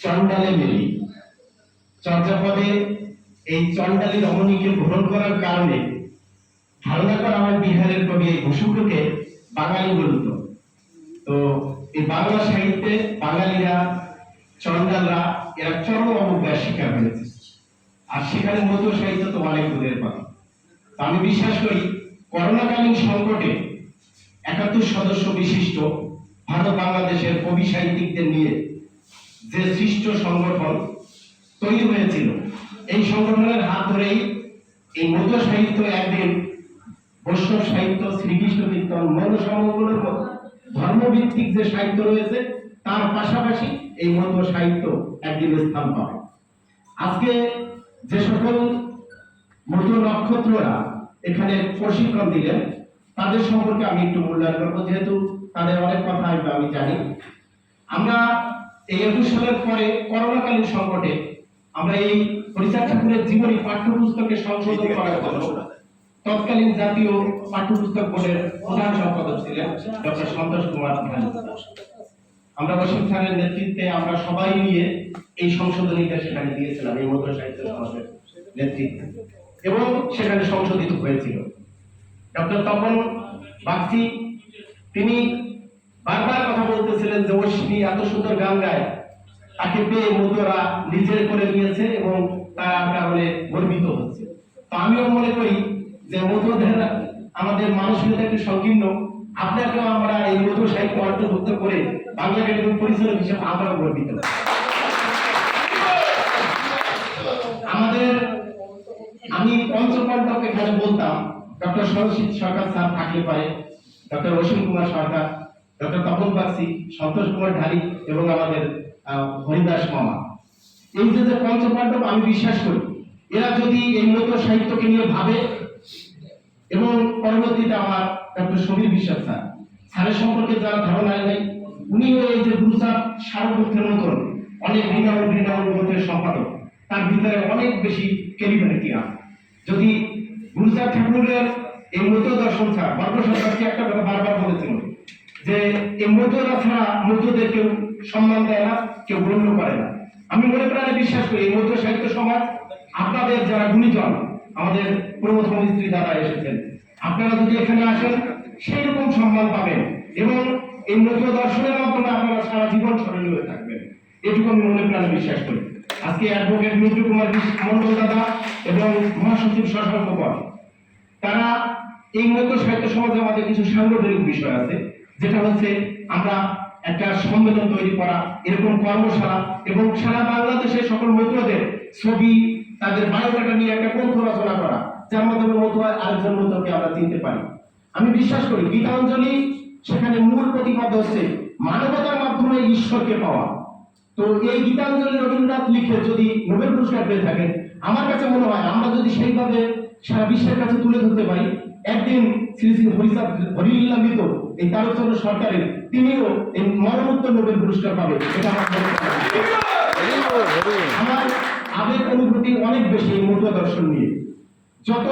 চণ্ডালে মেলি চর্যাপদে এই চণ্ডালী রমণীকে গ্রহণ করার কারণে ধারণা করা হয় বিহারের কবি এই ঘোষুককে বাঙালি বলত। তো এই বাংলা সাহিত্যে বাঙালিরা চণ্ডালরা এরা চরম অবজ্ঞার শিকার হয়েছে, আর সেখানে মধ্য সাহিত্য তো অনেক দূরের কথা। আমি বিশ্বাস করি করোনাকালীন সংকটে ৭১ সদস্য বিশিষ্ট ভারত বাংলাদেশের কবি সাহিত্যিকদের নিয়ে যে সৃষ্ট সংগঠন তৈরি হয়েছিল, এই সংগঠনের হাত ধরেই এই মধ্য সাহিত্য একদিন বৈষ্ণব সাহিত্য, শ্রীকৃষ্ণ কীর্তন, মনসামঙ্গলের মতো ধর্মভিত্তিক যে সাহিত্য রয়েছে তার পাশাপাশি এই মধ্য সাহিত্য একদিন স্থান পাবে। আজকে যে সকল মধ্য নক্ষত্ররা এখানে প্রশিক্ষণ দিলেন তাদের সম্পর্কে আমি একটু মূল্যায়ন করবো, যেহেতু তাদের অনেক কথা আমি জানি। আমরা এই ২১ সালের পরে করোনাকালীন সংকটে আমরা এই হরিচাঁদ ঠাকুরের জীবনী পাঠ্যপুস্তকে সংশোধন করার জন্য তৎকালীন জাতীয় পাঠ্যপুস্তক বোর্ডের প্রধান সম্পাদক ছিলেন ডক্টর সন্তোষ কুমার ধানী। আমরা বসিম স্যারের নেতৃত্বে আমরা সবাই নিয়ে এই সংশোধনীটা সেখানে দিয়েছিলাম এই মধ্য সাহিত্য সমাজের নেতৃত্বে, এবং সেখানে সংশোধিত হয়েছিল। ডক্টর তপন বাগচি তিনি বারবার কথা বলতেছিলেন যে অশ্বিনী এত সুন্দর গান গায়, তাকে পেয়ে মধ্যরা নিজের করে নিয়েছে এবং তার কারণে গর্বিত হচ্ছে। তো আমিও মনে করি যে মধ্যদের আমাদের মানসিকতা একটু সংকীর্ণ, আপনাকেও আমরা এই মধ্য সাহিত্য অন্তর্ভুক্ত করে বাংলা একাডেমির পরিচালক হিসেবে আমরাও গর্বিত। আমি পঞ্চকণ্ঠক এখানে বলতাম ডক্টর সরস্বতী সরকার স্যার থাকলে পারে, ডক্টর অসীম কুমার সরকার, ডক্টর তপন বাগচি, সন্তোষ কুমার ঢালি এবং আমাদের হরিদাস মামা। এই যে পঞ্চপাণ্ডব, আমি বিশ্বাস করি এরা যদি এই মধ্য সাহিত্যকে নিয়ে ভাবে, এবং পরবর্তীতে আমার ডক্টর সমীর বিশ্বাস স্যারের সম্পর্কে যারা ধারণা নেই, উনিও এই যে গুরুচাঁদ সারগুপ্তের মতন অনেক ঘৃণাউন গ্রন্থের সম্পাদক, তার ভিতরে অনেক বেশি ক্যালিবারিটি আছে। যদি গুরুচাঁদ ঠাকুরের এই মধ্য দর্শন ছাড়া, বর্গ সরকারকে একটা কথা বারবার বলেছিল যে এই মধ্যরা ছাড়া মধ্যদের কেউ সম্মান দেয় না, কেউ গণ্য করে না। আমি মনে প্রাণে বিশ্বাস করি এই মধ্য সাহিত্য সমাজ, আপনাদের যারা গুণীজন, আমাদের প্রথম স্ত্রী দাদা এসেছেন, আপনারা যদি এখানে আসেন সেই রকম সম্মান পাবেন, এবং এই মধ্য দর্শনের মাধ্যমে আপনারা সারা জীবন স্মরণীয় হয়ে থাকবেন, এটুকু আমি মনে প্রাণে বিশ্বাস করি। আজকে অ্যাডভোকেট মিন্টু কুমার মন্ডল দাদা এবং মহাসচিব শশাঙ্ক কর, তারা এই মধ্য সাহিত্য সমাজে আমাদের কিছু সাংগঠনিক বিষয় আছে, যেটা হচ্ছে আমরা একটা সম্মেলন তৈরি করা, এরকম কর্মশালা, এবং সারা বাংলাদেশে সকল মধ্যদের ছবি, তাদের বায়োডাটা নিয়ে একটা গ্রন্থ রচনা করা, যার মাধ্যমে মধ্য আরেকজন মধ্যকে আমরা চিনতে পারি। আমি বিশ্বাস করি গীতাঞ্জলি সেখানে মূল প্রতিপাদ্য হচ্ছে মানবতার মাধ্যমে ঈশ্বরকে পাওয়া। তো এই গীতাঞ্জলি রবীন্দ্রনাথ লিখে যদি নোবেল পুরস্কার পেয়ে থাকেন, আমার কাছে মনে হয় আমরা যদি সেইভাবে সারা বিশ্বের কাছে তুলে ধরতে পারি, একদিন শ্রী শ্রী হরিলীলামৃত এই তারকচন্দ্র সরকারের তিনিও এই মরণোত্তর নোবেল পুরস্কার পাবে, এটা আমার আবেগ অনুভূতি অনেক বেশি এই মধ্য দর্শন নিয়ে। যত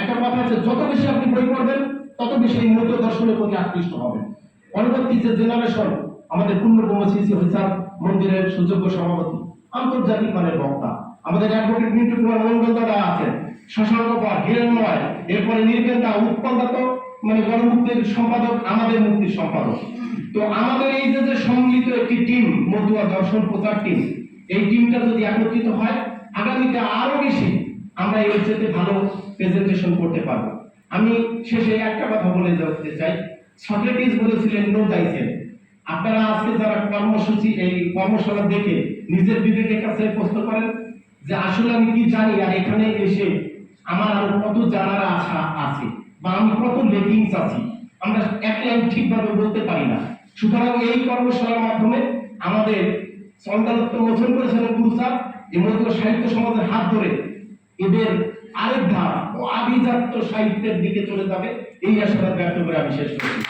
একটা কথা আছে, যত বেশি আপনি বই পড়বেন তত বেশি এই মধ্য দর্শনের প্রতি আকৃষ্ট হবেন। পরবর্তী যে জেনারেশন, আমাদের পূর্ণব্রহ্ম শ্রী শ্রী হরিচাঁদ মন্দিরের সুযোগ্য সভাপতি, আন্তর্জাতিক মানের বক্তা, আমাদের অ্যাডভোকেট মিন্টু কুমার মন্ডল দাদা আছেন, শশাঙ্ক কর, হিরণময়, এরপরে নির্বেন্দা, উৎপল দত্ত, মানে গণমুক্তির সম্পাদক, আমাদের মুক্তির সম্পাদক। তো আমাদের এই যে সম্মিলিত একটি টিম, মতুয়া দর্শন প্রচার টিম, এই টিমটা যদি একত্রিত হয়, আগামীতে আরো বেশি আমরা এর চেয়ে ভালো প্রেজেন্টেশন করতে পারবো। আমি শেষে একটা কথা বলে যেতে চাই, সক্রেটিস বলেছিলেন নো দাইসেলফ। আপনারা আজকে যারা কর্মসূচি, এই কর্মশালা দেখে নিজের বিবেকের কাছে প্রশ্ন করেন যে আসলে আমি কি জানি, আর এখানে এসে আমার আরো কত জানার আশা আছে, বা আমি কত লেকিংস আছি, আমরা এক লাইন ঠিকভাবে বলতে পারি না। সুতরাং এই কর্মশালার মাধ্যমে আমাদের চণ্ডালত্ব মোচন করেছেন গুরুচাঁদ, এই মধ্য সাহিত্য সমাজের হাত ধরে এদের আরেক ধাপ ও আভিজাত্য সাহিত্যের দিকে চলে যাবে, এই আশাবাদ ব্যক্ত করে আমি শেষ করছি।